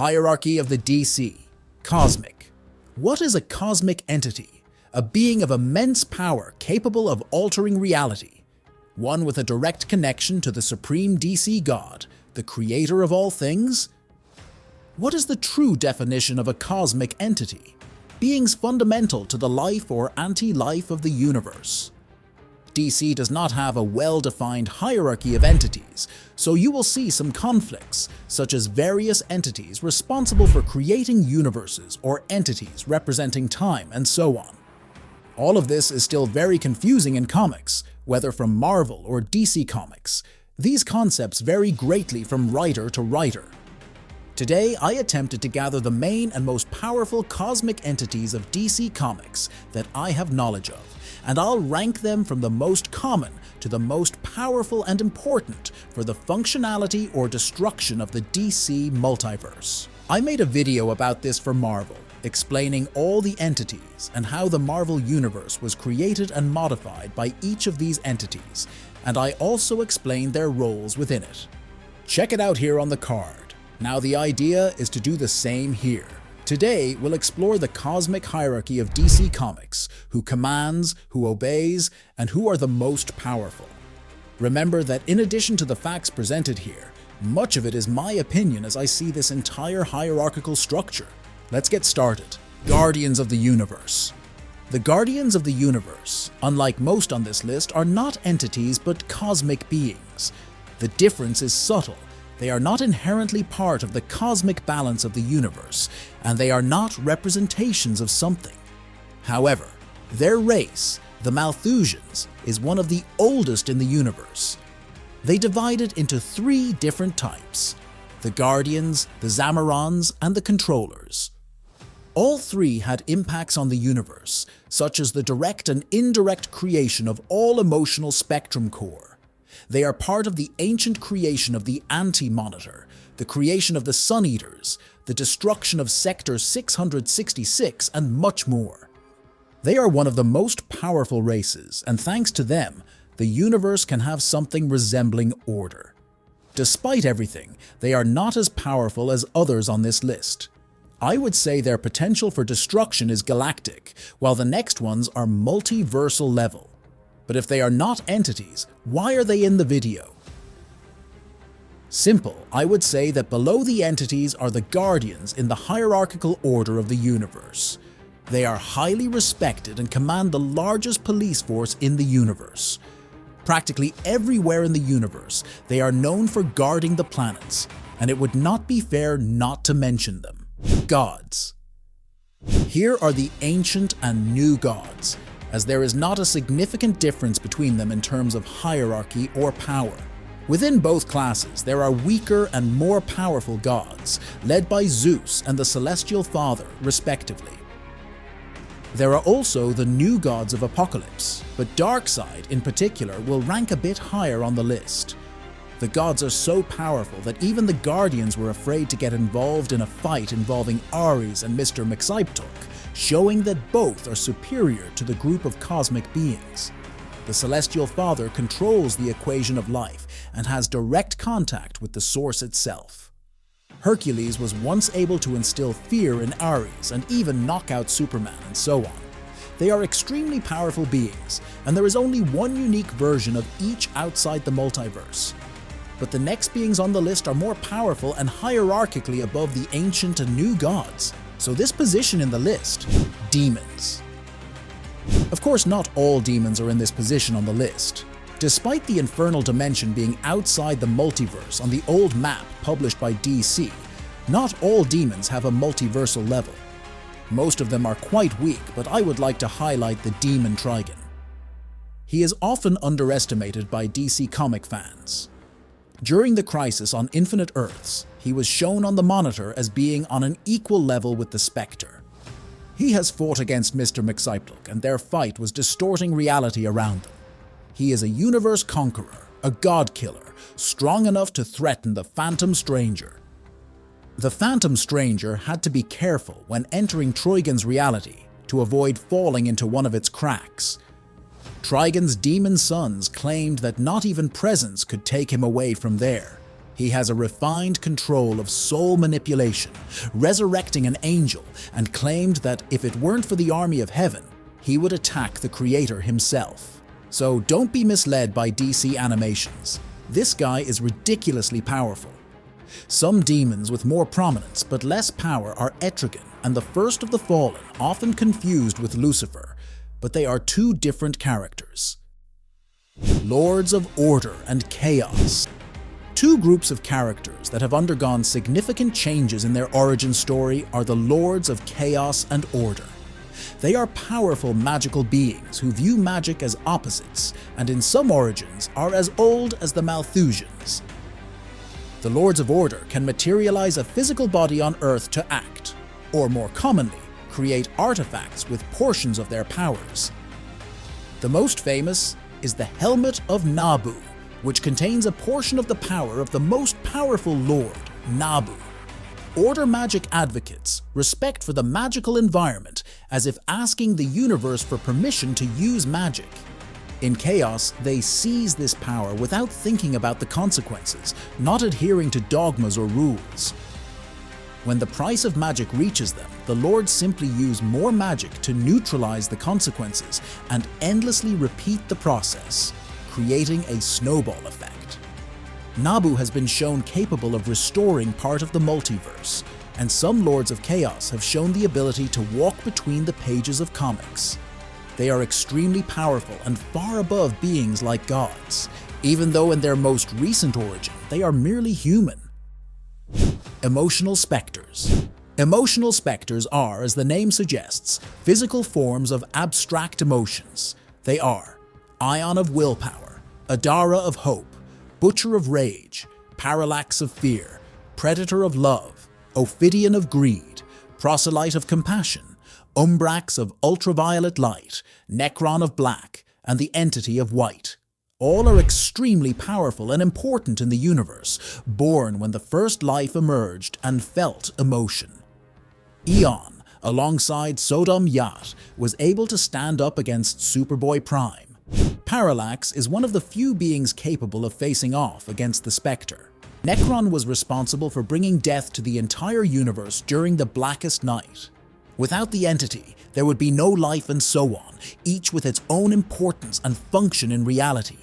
Hierarchy of the DC. Cosmic. What is a cosmic entity? A being of immense power capable of altering reality. One with a direct connection to the supreme DC god, the creator of all things? What is the true definition of a cosmic entity? Beings fundamental to the life or anti-life of the universe. DC does not have a well-defined hierarchy of entities, so you will see some conflicts, such as various entities responsible for creating universes or entities representing time and so on. All of this is still very confusing in comics, whether from Marvel or DC Comics. These concepts vary greatly from writer to writer. Today, I attempted to gather the main and most powerful cosmic entities of DC Comics that I have knowledge of, and I'll rank them from the most common to the most powerful and important for the functionality or destruction of the DC multiverse. I made a video about this for Marvel, explaining all the entities and how the Marvel Universe was created and modified by each of these entities, and I also explained their roles within it. Check it out here on the card. Now the idea is to do the same here. Today, we'll explore the cosmic hierarchy of DC Comics, who commands, who obeys, and who are the most powerful. Remember that in addition to the facts presented here, much of it is my opinion as I see this entire hierarchical structure. Let's get started. Guardians of the Universe. The Guardians of the Universe, unlike most on this list, are not entities but cosmic beings. The difference is subtle. They are not inherently part of the cosmic balance of the universe, and they are not representations of something. However, their race, the Malthusians, is one of the oldest in the universe. They divided into 3 different types: the Guardians, the Zamarons, and the Controllers. All 3 had impacts on the universe, such as the direct and indirect creation of all emotional spectrum core. They are part of the ancient creation of the Anti-Monitor, the creation of the Sun Eaters, the destruction of Sector 666, and much more. They are one of the most powerful races, and thanks to them, the universe can have something resembling order. Despite everything, they are not as powerful as others on this list. I would say their potential for destruction is galactic, while the next ones are multiversal level. But if they are not entities, why are they in the video? Simple, I would say that below the entities are the Guardians in the hierarchical order of the universe. They are highly respected and command the largest police force in the universe. Practically everywhere in the universe, they are known for guarding the planets, and it would not be fair not to mention them. Gods. Here are the ancient and new gods, as there is not a significant difference between them in terms of hierarchy or power. Within both classes, there are weaker and more powerful gods, led by Zeus and the Celestial Father, respectively. There are also the new gods of Apocalypse, but Darkseid in particular will rank a bit higher on the list. The gods are so powerful that even the Guardians were afraid to get involved in a fight involving Ares and Mr. Mxyzptlk, showing that both are superior to the group of cosmic beings. The Celestial Father controls the equation of life and has direct contact with the source itself. Hercules was once able to instill fear in Ares and even knock out Superman and so on. They are extremely powerful beings, and there is only one unique version of each outside the multiverse. But the next beings on the list are more powerful and hierarchically above the ancient and new gods. So this position in the list, demons. Of course, not all demons are in this position on the list. Despite the infernal dimension being outside the multiverse on the old map published by DC, not all demons have a multiversal level. Most of them are quite weak, but I would like to highlight the demon Trigon. He is often underestimated by DC comic fans. During the crisis on Infinite Earths, he was shown on the Monitor as being on an equal level with the Spectre. He has fought against Mr. Mxyzptlk, and their fight was distorting reality around them. He is a universe conqueror, a god killer, strong enough to threaten the Phantom Stranger. The Phantom Stranger had to be careful when entering Trigon's reality to avoid falling into one of its cracks. Trigon's demon sons claimed that not even presence could take him away from there. He has a refined control of soul manipulation, resurrecting an angel, and claimed that if it weren't for the army of heaven, he would attack the creator himself. So don't be misled by DC animations. This guy is ridiculously powerful. Some demons with more prominence but less power are Etrigan and the First of the Fallen, often confused with Lucifer, but they are two different characters. Lords of Order and Chaos. Two groups of characters that have undergone significant changes in their origin story are the Lords of Chaos and Order. They are powerful magical beings who view magic as opposites, and in some origins are as old as the Malthusians. The Lords of Order can materialize a physical body on Earth to act, or more commonly, create artifacts with portions of their powers. The most famous is the Helmet of Nabu, which contains a portion of the power of the most powerful Lord, Nabu. Order magic advocates respect for the magical environment as if asking the universe for permission to use magic. In Chaos, they seize this power without thinking about the consequences, not adhering to dogmas or rules. When the price of magic reaches them, the Lords simply use more magic to neutralize the consequences and endlessly repeat the process, creating a snowball effect. Nabu has been shown capable of restoring part of the multiverse, and some Lords of Chaos have shown the ability to walk between the pages of comics. They are extremely powerful and far above beings like gods, even though in their most recent origin they are merely human. Emotional Spectres. Emotional spectres are, as the name suggests, physical forms of abstract emotions. They are Ion of Willpower, Adara of Hope, Butcher of Rage, Parallax of Fear, Predator of Love, Ophidian of Greed, Proselyte of Compassion, Umbrax of Ultraviolet Light, Necron of Black, and the Entity of White. All are extremely powerful and important in the universe, born when the first life emerged and felt emotion. Eon, alongside Sodom Yat, was able to stand up against Superboy Prime. Parallax is one of the few beings capable of facing off against the Spectre. Necron was responsible for bringing death to the entire universe during the Blackest Night. Without the entity, there would be no life and so on, each with its own importance and function in reality.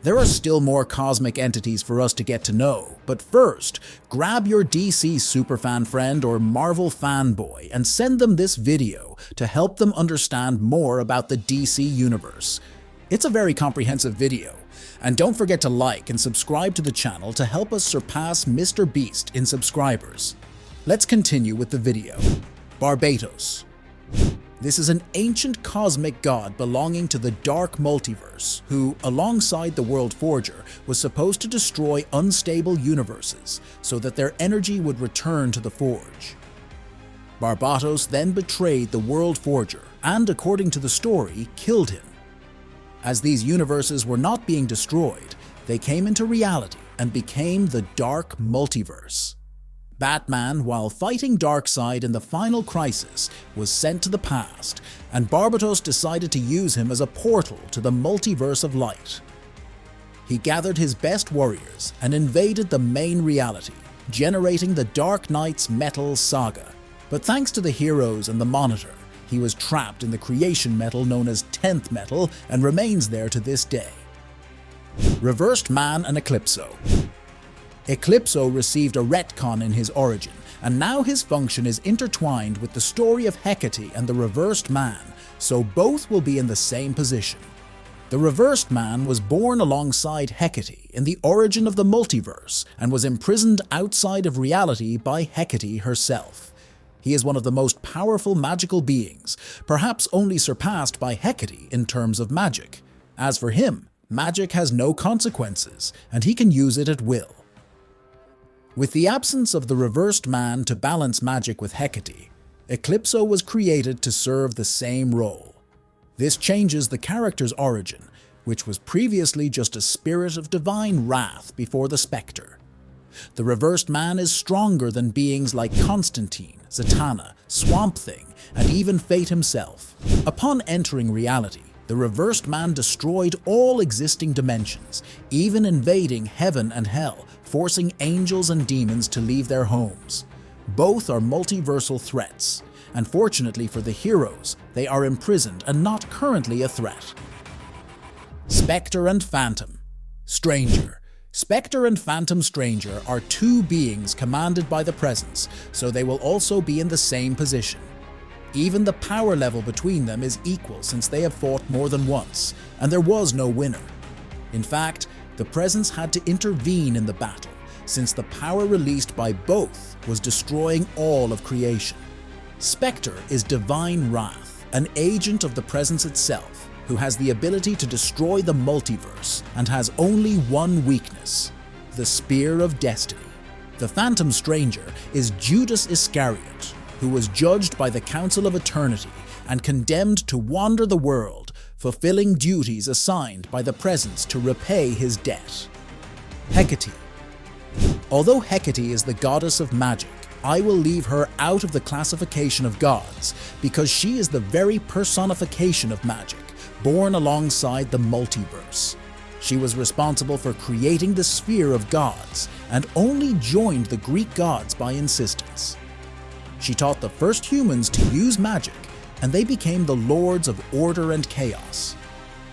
There are still more cosmic entities for us to get to know, but first, grab your DC superfan friend or Marvel fanboy and send them this video to help them understand more about the DC universe. It's a very comprehensive video, and don't forget to like and subscribe to the channel to help us surpass Mr. Beast in subscribers. Let's continue with the video. Barbatos. This is an ancient cosmic god belonging to the Dark Multiverse, who, alongside the World Forger, was supposed to destroy unstable universes so that their energy would return to the Forge. Barbatos then betrayed the World Forger and, according to the story, killed him. As these universes were not being destroyed, they came into reality and became the Dark Multiverse. Batman, while fighting Darkseid in the final crisis, was sent to the past, and Barbatos decided to use him as a portal to the multiverse of light. He gathered his best warriors and invaded the main reality, generating the Dark Knight's Metal Saga. But thanks to the heroes and the Monitor, he was trapped in the creation metal known as 10th Metal and remains there to this day. Reversed Man and Eclipso. Eclipso received a retcon in his origin, and now his function is intertwined with the story of Hecate and the Reversed Man, so both will be in the same position. The Reversed Man was born alongside Hecate in the origin of the multiverse and was imprisoned outside of reality by Hecate herself. He is one of the most powerful magical beings, perhaps only surpassed by Hecate in terms of magic. As for him, magic has no consequences, and he can use it at will. With the absence of the Reversed Man to balance magic with Hecate, Eclipso was created to serve the same role. This changes the character's origin, which was previously just a spirit of divine wrath before the Spectre. The Reversed Man is stronger than beings like Constantine, Zatanna, Swamp Thing, and even Fate himself. Upon entering reality, the Reversed Man destroyed all existing dimensions, even invading heaven and hell, forcing angels and demons to leave their homes. Both are multiversal threats, and fortunately for the heroes, they are imprisoned and not currently a threat. Spectre and Phantom. Stranger. Spectre and Phantom Stranger are two beings commanded by the Presence, so they will also be in the same position. Even the power level between them is equal since they have fought more than once, and there was no winner. In fact, the Presence had to intervene in the battle, since the power released by both was destroying all of creation. Spectre is Divine Wrath, an agent of the Presence itself, who has the ability to destroy the multiverse and has only one weakness: the Spear of Destiny. The Phantom Stranger is Judas Iscariot, who was judged by the Council of Eternity and condemned to wander the world, fulfilling duties assigned by the Presence to repay his debt. Hecate. Although Hecate is the goddess of magic, I will leave her out of the classification of gods because she is the very personification of magic, born alongside the multiverse. She was responsible for creating the sphere of gods and only joined the Greek gods by insistence. She taught the first humans to use magic, and they became the lords of order and chaos.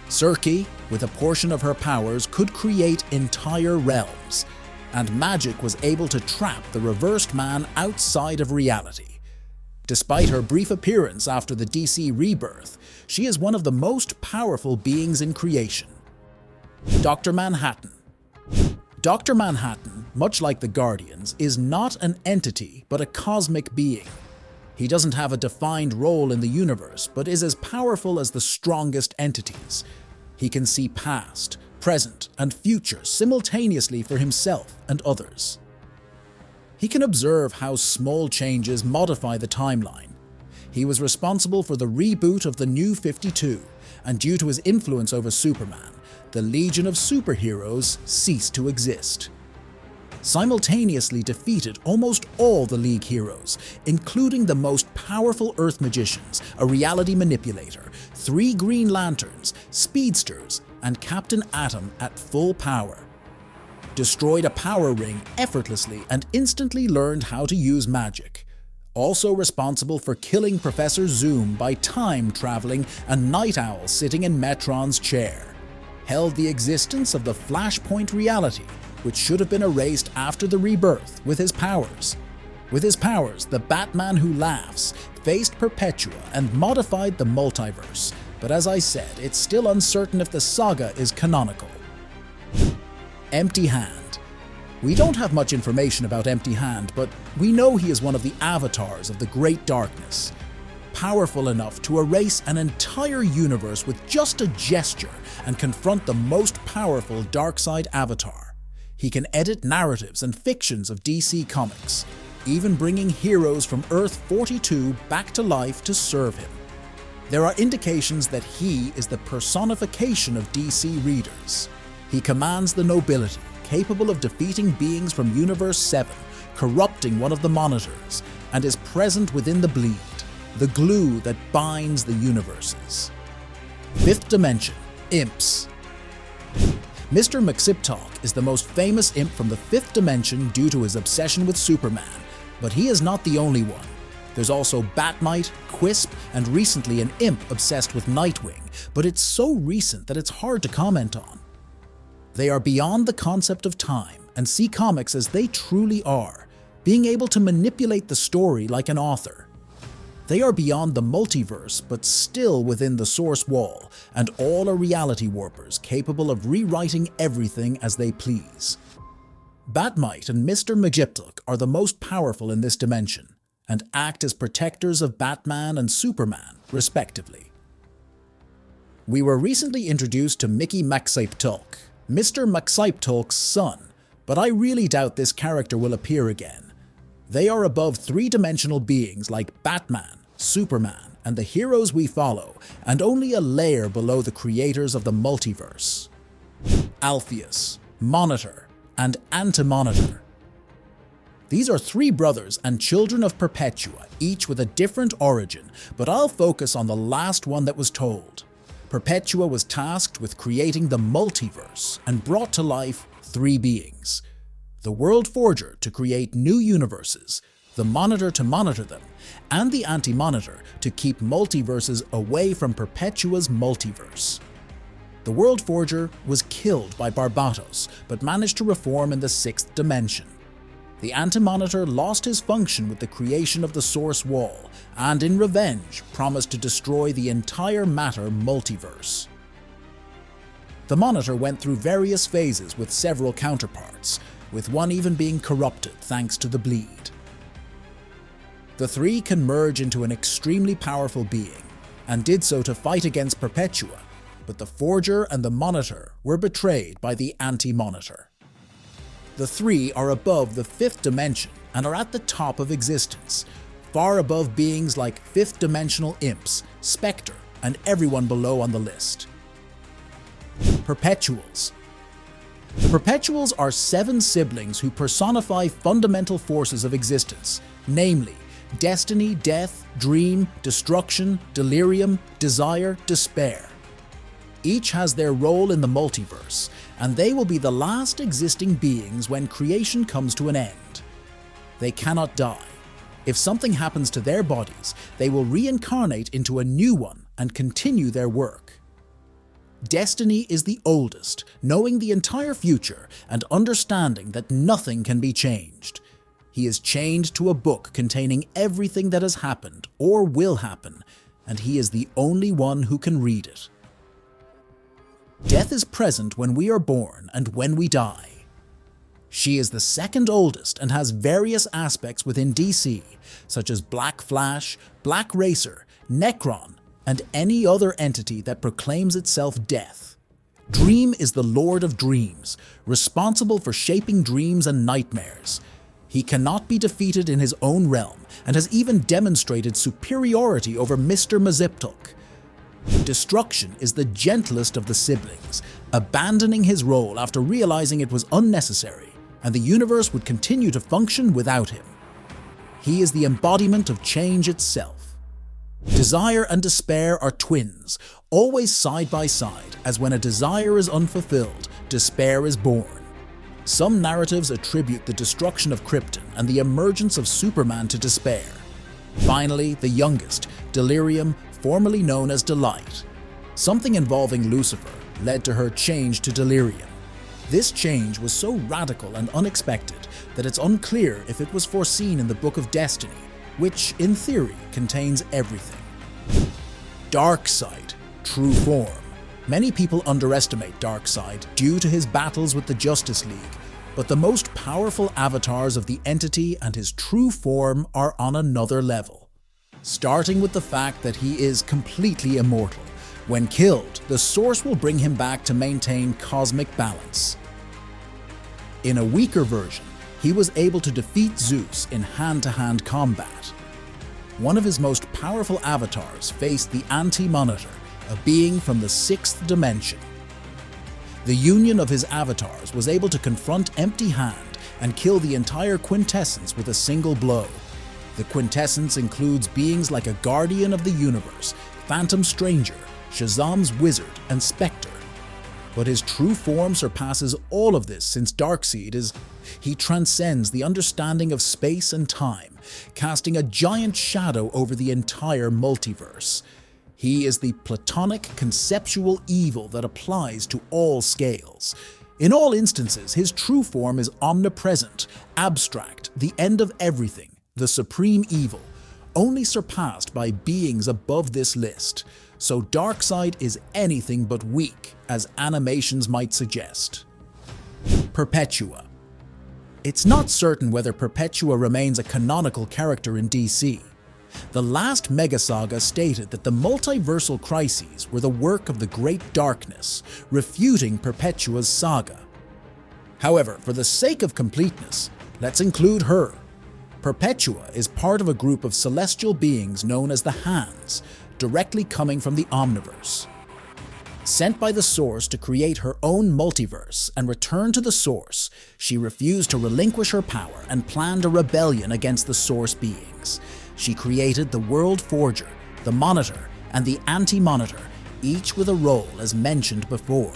Circe, with a portion of her powers, could create entire realms, and magic was able to trap the reversed man outside of reality. Despite her brief appearance after the DC rebirth, she is one of the most powerful beings in creation. Dr. Manhattan. Dr. Manhattan, much like the Guardians, is not an entity but a cosmic being. He doesn't have a defined role in the universe, but is as powerful as the strongest entities. He can see past, present, and future simultaneously for himself and others. He can observe how small changes modify the timeline. He was responsible for the reboot of the New 52, and due to his influence over Superman, the Legion of Superheroes ceased to exist. Simultaneously defeated almost all the League heroes, including the most powerful Earth magicians, a reality manipulator, 3 Green Lanterns, speedsters, and Captain Atom at full power. Destroyed a power ring effortlessly and instantly learned how to use magic. Also responsible for killing Professor Zoom by time traveling a night owl sitting in Metron's chair. Held the existence of the Flashpoint reality, which should have been erased after the rebirth with his powers. With his powers, the Batman who laughs faced Perpetua and modified the multiverse, but as I said, it's still uncertain if the saga is canonical. Empty Hand. We don't have much information about Empty Hand, but we know he is one of the avatars of the Great Darkness. Powerful enough to erase an entire universe with just a gesture and confront the most powerful Darkseid avatar. He can edit narratives and fictions of DC Comics, even bringing heroes from Earth 42 back to life to serve him. There are indications that he is the personification of DC readers. He commands the nobility, capable of defeating beings from Universe 7, corrupting one of the monitors, and is present within the bleed, the glue that binds the universes. Fifth Dimension. Imps. Mr. McSiptalk is the most famous imp from the Fifth Dimension due to his obsession with Superman, but he is not the only one. There's also Batmite, Quisp, and recently an imp obsessed with Nightwing, but it's so recent that it's hard to comment on. They are beyond the concept of time and see comics as they truly are, being able to manipulate the story like an author. They are beyond the multiverse, but still within the source wall, and all are reality warpers capable of rewriting everything as they please. Batmite and Mr. McGiptalk are the most powerful in this dimension, and act as protectors of Batman and Superman, respectively. We were recently introduced to Mickey McSiptalk, Mr. McSiptalk's son, but I really doubt this character will appear again. They are above three-dimensional beings like Batman, Superman, and the heroes we follow, and only a layer below the creators of the multiverse. Alpheus, Monitor, and Anti-Monitor. These are 3 brothers and children of Perpetua, each with a different origin, but I'll focus on the last one that was told. Perpetua was tasked with creating the multiverse and brought to life 3 beings. the World Forger to create new universes, the Monitor to monitor them, and the Anti-Monitor to keep multiverses away from Perpetua's multiverse. The World Forger was killed by Barbatos, but managed to reform in the 6th dimension. The Anti-Monitor lost his function with the creation of the Source Wall, and in revenge promised to destroy the entire Matter multiverse. The Monitor went through various phases with several counterparts, with one even being corrupted thanks to the bleed. The three can merge into an extremely powerful being, and did so to fight against Perpetua, but the Forger and the Monitor were betrayed by the Anti-Monitor. The three are above the 5th dimension and are at the top of existence, far above beings like 5th dimensional imps, Spectre, and everyone below on the list. Perpetuals. The Perpetuals are 7 siblings who personify fundamental forces of existence, namely destiny, death, dream, destruction, delirium, desire, despair. Each has their role in the multiverse, and they will be the last existing beings when creation comes to an end. They cannot die. If something happens to their bodies, they will reincarnate into a new one and continue their work. Destiny is the oldest, knowing the entire future and understanding that nothing can be changed. He is chained to a book containing everything that has happened or will happen, and he is the only one who can read it. Death is present when we are born and when we die. She is the 2nd oldest and has various aspects within DC, such as Black Flash, Black Racer, Necron, and any other entity that proclaims itself Death. Dream is the Lord of Dreams, responsible for shaping dreams and nightmares. He cannot be defeated in his own realm and has even demonstrated superiority over Mr. Maziptuk. Destruction is the gentlest of the siblings, abandoning his role after realizing it was unnecessary and the universe would continue to function without him. He is the embodiment of change itself. Desire and despair are twins, always side by side, as when a desire is unfulfilled, despair is born. Some narratives attribute the destruction of Krypton and the emergence of Superman to despair. Finally, the youngest, Delirium, formerly known as Delight. Something involving Lucifer led to her change to Delirium. This change was so radical and unexpected that it's unclear if it was foreseen in the Book of Destiny, which, in theory, contains everything. Darkseid, true form. Many people underestimate Darkseid due to his battles with the Justice League, but the most powerful avatars of the entity and his true form are on another level. Starting with the fact that he is completely immortal. When killed, the Source will bring him back to maintain cosmic balance. In a weaker version, he was able to defeat Zeus in hand-to-hand combat. One of his most powerful avatars faced the Anti-Monitor, a being from the 6th dimension. The union of his avatars was able to confront Empty Hand and kill the entire Quintessence with a single blow. The Quintessence includes beings like a Guardian of the Universe, Phantom Stranger, Shazam's Wizard, and Spectre. But his true form surpasses all of this, since Darkseid he transcends the understanding of space and time, casting a giant shadow over the entire multiverse. He is the platonic conceptual evil that applies to all scales. In all instances, his true form is omnipresent, abstract, the end of everything, the supreme evil, only surpassed by beings above this list. So Darkseid is anything but weak, as animations might suggest. Perpetua. It's not certain whether Perpetua remains a canonical character in DC. The last Mega-Saga stated that the multiversal crises were the work of the Great Darkness, refuting Perpetua's saga. However, for the sake of completeness, let's include her. Perpetua is part of a group of celestial beings known as the Hands, directly coming from the Omniverse. Sent by the Source to create her own multiverse and return to the Source, she refused to relinquish her power and planned a rebellion against the Source beings. She created the World Forger, the Monitor, and the Anti-Monitor, each with a role as mentioned before.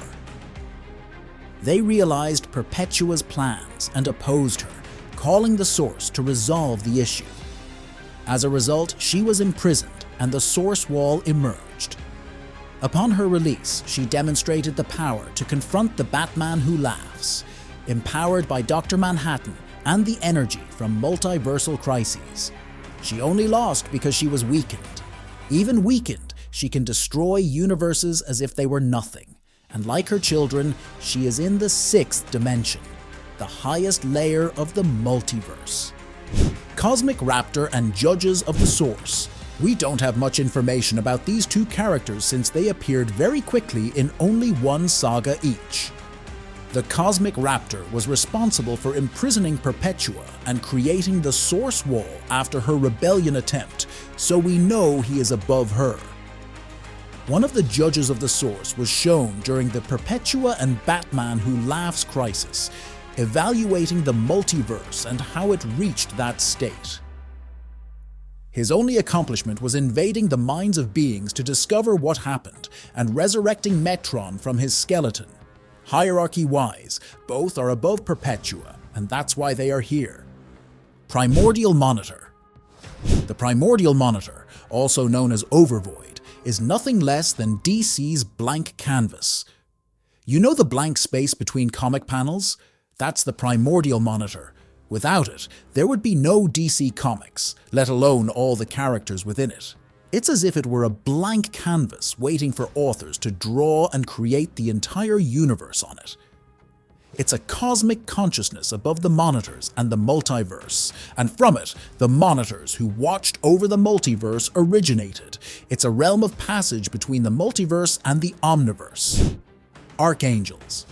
They realized Perpetua's plans and opposed her, calling the Source to resolve the issue. As a result, she was imprisoned and the Source Wall emerged. Upon her release, she demonstrated the power to confront the Batman who laughs, empowered by Dr. Manhattan and the energy from multiversal crises. She only lost because she was weakened. Even weakened, she can destroy universes as if they were nothing. And like her children, she is in the 6th dimension, the highest layer of the multiverse. Cosmic Raptor and Judges of the Source. We don't have much information about these two characters since they appeared very quickly in only one saga each. The Cosmic Raptor was responsible for imprisoning Perpetua and creating the Source Wall after her rebellion attempt, so we know he is above her. One of the Judges of the Source was shown during the Perpetua and Batman Who Laughs crisis, evaluating the multiverse and how it reached that state. His only accomplishment was invading the minds of beings to discover what happened and resurrecting Metron from his skeleton. Hierarchy-wise, both are above Perpetua, and that's why they are here. Primordial Monitor. The Primordial Monitor, also known as Overvoid, is nothing less than DC's blank canvas. You know the blank space between comic panels? That's the Primordial Monitor. Without it, there would be no DC Comics, let alone all the characters within it. It's as if it were a blank canvas waiting for authors to draw and create the entire universe on it. It's a cosmic consciousness above the monitors and the multiverse, and from it, the monitors who watched over the multiverse originated. It's a realm of passage between the multiverse and the omniverse. Archangels.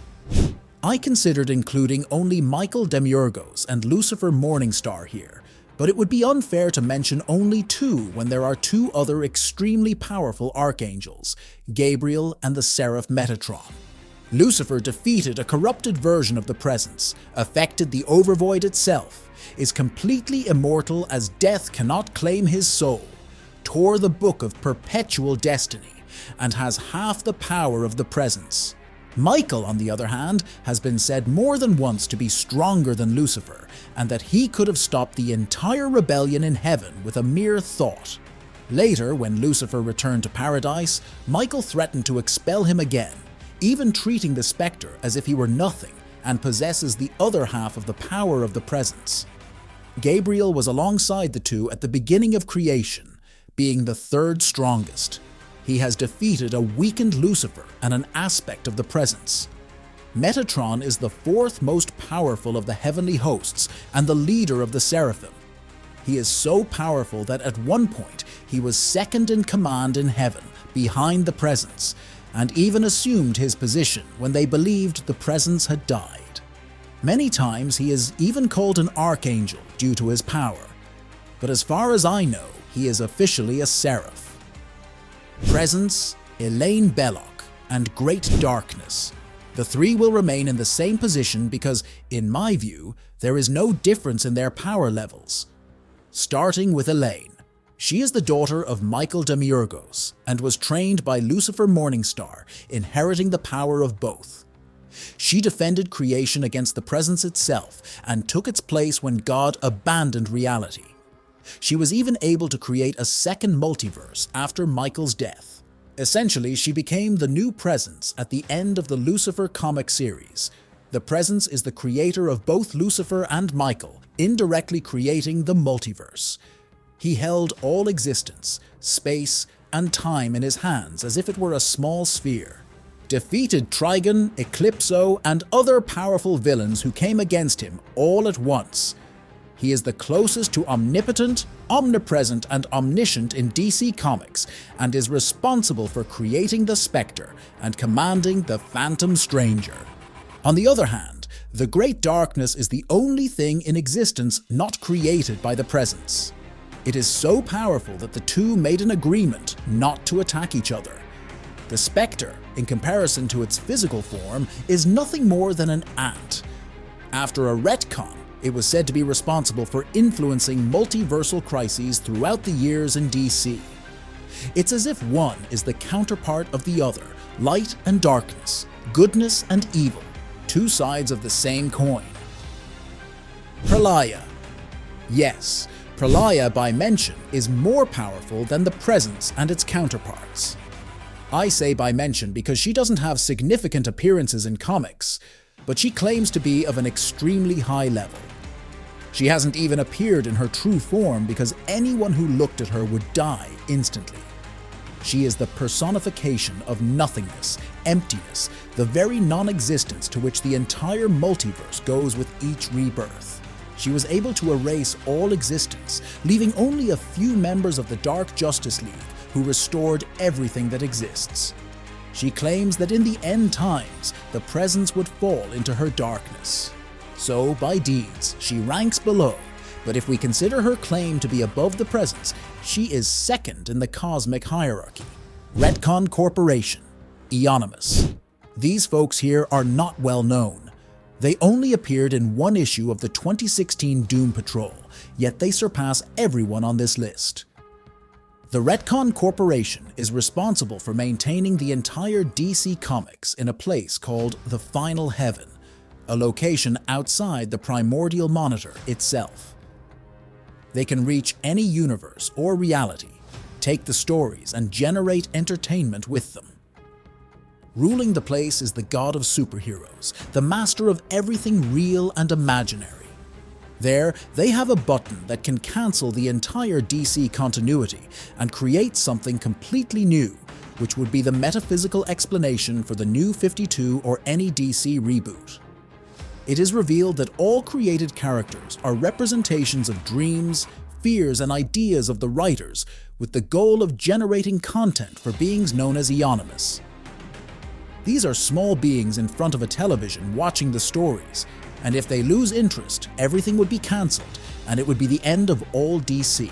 I considered including only Michael Demiurgos and Lucifer Morningstar here, but it would be unfair to mention only two when there are two other extremely powerful archangels, Gabriel and the Seraph Metatron. Lucifer defeated a corrupted version of the Presence, affected the Overvoid itself, is completely immortal as death cannot claim his soul, tore the book of perpetual destiny, and has half the power of the Presence. Michael, on the other hand, has been said more than once to be stronger than Lucifer, and that he could have stopped the entire rebellion in heaven with a mere thought. Later, when Lucifer returned to paradise, Michael threatened to expel him again, even treating the Spectre as if he were nothing and possesses the other half of the power of the Presence. Gabriel was alongside the two at the beginning of creation, being the third strongest. He has defeated a weakened Lucifer and an aspect of the Presence. Metatron is the fourth most powerful of the heavenly hosts and the leader of the Seraphim. He is so powerful that at one point he was second in command in heaven, behind the Presence, and even assumed his position when they believed the Presence had died. Many times he is even called an archangel due to his power, but as far as I know, he is officially a seraph. Presence, Elaine Belloc, and Great Darkness. The three will remain in the same position because, in my view, there is no difference in their power levels. Starting with Elaine. She is the daughter of Michael Demiurgos and was trained by Lucifer Morningstar, inheriting the power of both. She defended creation against the Presence itself and took its place when God abandoned reality. She was even able to create a second multiverse after Michael's death. Essentially, she became the new Presence at the end of the Lucifer comic series. The Presence is the creator of both Lucifer and Michael, indirectly creating the multiverse. He held all existence, space, and time in his hands as if it were a small sphere. Defeated Trigon, Eclipso, and other powerful villains who came against him all at once. He is the closest to omnipotent, omnipresent, and omniscient in DC Comics, and is responsible for creating the Spectre and commanding the Phantom Stranger. On the other hand, the Great Darkness is the only thing in existence not created by the Presence. It is so powerful that the two made an agreement not to attack each other. The Spectre, in comparison to its physical form, is nothing more than an ant. After a retcon, it was said to be responsible for influencing multiversal crises throughout the years in DC. It's as if one is the counterpart of the other, light and darkness, goodness and evil. two sides of the same coin. Pralaya. Yes, Pralaya by mention is more powerful than the presence and its counterparts. I say by mention because she doesn't have significant appearances in comics, but she claims to be of an extremely high level. She hasn't even appeared in her true form because anyone who looked at her would die instantly. She is the personification of nothingness, emptiness, the very non-existence to which the entire multiverse goes with each rebirth. She was able to erase all existence, leaving only a few members of the Dark Justice League who restored everything that exists. She claims that in the end times, the presence would fall into her darkness. So, by deeds, she ranks below, but if we consider her claim to be above the presence, she is second in the cosmic hierarchy. Retcon Corporation, Eonymous. These folks here are not well known. They only appeared in one issue of the 2016 Doom Patrol, yet they surpass everyone on this list. The Retcon Corporation is responsible for maintaining the entire DC Comics in a place called the Final Heaven, a location outside the Primordial Monitor itself. They can reach any universe or reality, take the stories, and generate entertainment with them. Ruling the place is the god of superheroes, the master of everything real and imaginary. There, they have a button that can cancel the entire DC continuity and create something completely new, which would be the metaphysical explanation for the New 52 or any DC reboot. It is revealed that all created characters are representations of dreams, fears, and ideas of the writers, with the goal of generating content for beings known as Eonymous. These are small beings in front of a television watching the stories, and if they lose interest, everything would be cancelled, and it would be the end of all DC.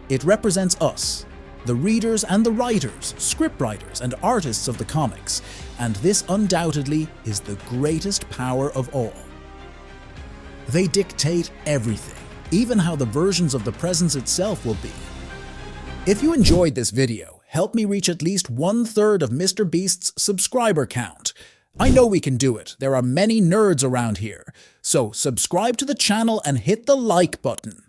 It represents us, the readers and the writers, scriptwriters and artists of the comics, and this undoubtedly is the greatest power of all. They dictate everything, even how the versions of the presence itself will be. If you enjoyed this video, help me reach at least 1/3 of Mr. Beast's subscriber count. I know we can do it. There are many nerds around here. So subscribe to the channel and hit the like button.